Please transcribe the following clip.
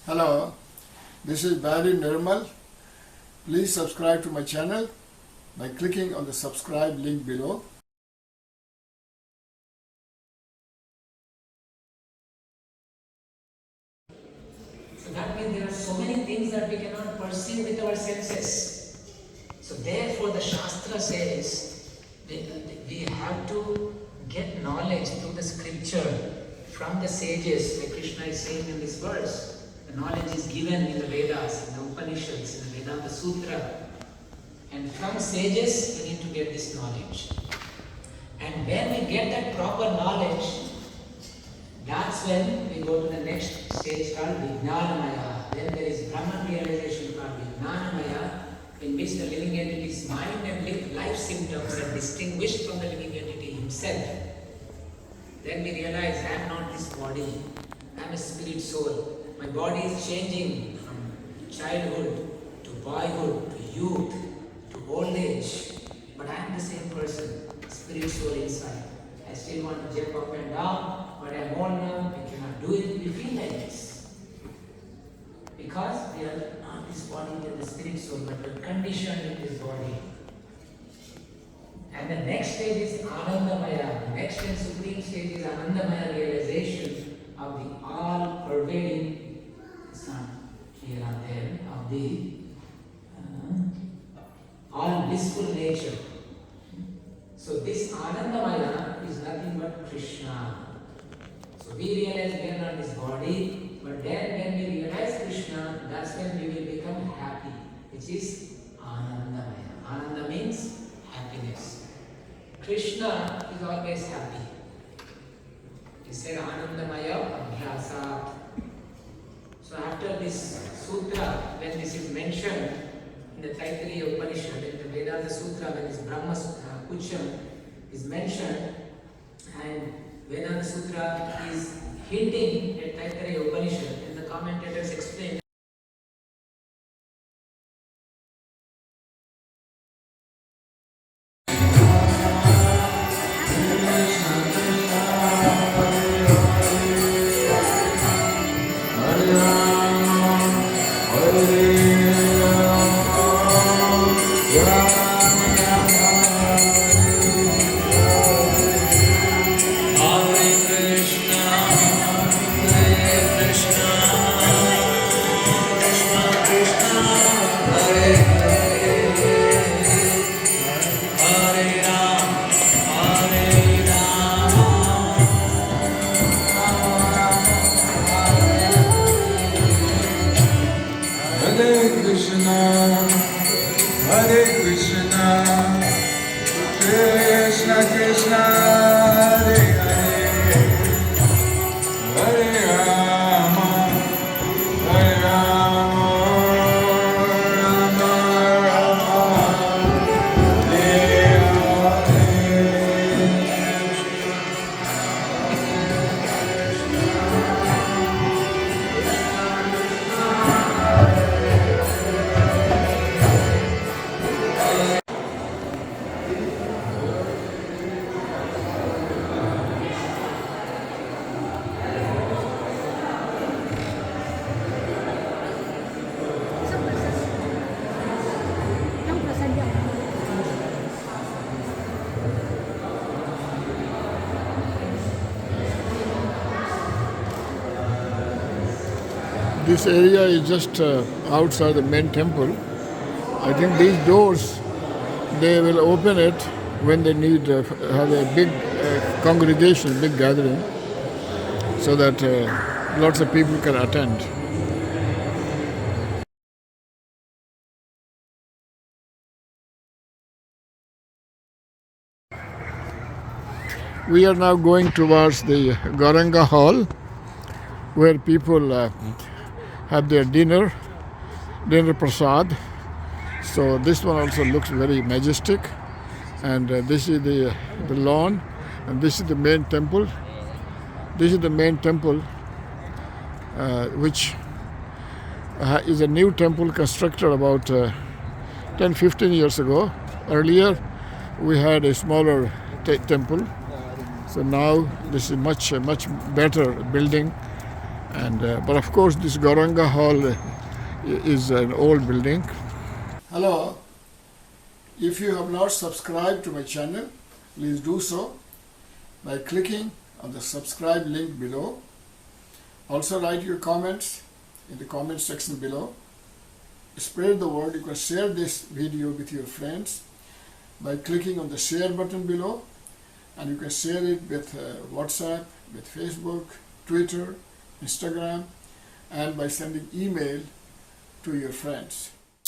Hello, this is Barry Nirmal. Please subscribe to my channel by clicking on the subscribe link below. So that means there are so many things that we cannot perceive with our senses. So therefore the Shastra says we have to get knowledge through the scripture from the sages, like Krishna is saying in this verse. The knowledge is given in the Vedas, in the Upanishads, in the Vedanta Sutra. And from sages we need to get this knowledge. And when we get that proper knowledge, that's when we go to the next stage called Vijnanamaya. Then there is Brahman realization called Vijnanamaya, in which the living entity's mind and life symptoms are distinguished from the living entity himself. Then we realize I am not this body, I am a spirit soul. My body is changing from childhood to boyhood to youth to old age. But I am the same person, spirit soul inside. I still want to jump up and down, but I am old now, I cannot do it. We feel like this. Because we are not this body, we are the spirit soul, but we are conditioned in this body. And the next stage is Anandamaya. The next and supreme stage is Anandamaya realization of the all-pervading, it's not here or there, of the all-blissful nature. So this Anandamaya is nothing but Krishna. So we realize we are not this body, but then when we realize Krishna, that's when we will become happy, which is Anandamaya. Ananda means happiness. Krishna is always happy. He said Anandamaya Abhyasat. So after this sutra, when this is mentioned in the Taittiriya Upanishad, in the Vedanta Sutra, when this Brahma Kucham is mentioned, and Vedanta Sutra is hinting at Taittiriya Upanishad, and the commentators explain. Hare Krishna, Krishna Krishna, Hare Hare, Hare Rama, Hare Rama, Rama Rama, Hare This area is just outside the main temple. I think these doors, they will open it when they need have a big congregation, big gathering, so that lots of people can attend. We are now going towards the Gauranga Hall, where people have their dinner Prasad. So this one also looks very majestic, and this is the lawn, and this is the main temple. This is the main temple, which is a new temple constructed about 10-15 years ago. Earlier we had a smaller temple, so now this is much better building, And but of course, this Gauranga Hall is an old building. Hello. If you have not subscribed to my channel, please do so by clicking on the subscribe link below. Also write your comments in the comment section below. Spread the word. You can share this video with your friends by clicking on the share button below, and you can share it with WhatsApp, with Facebook, Twitter, Instagram, and by sending email to your friends.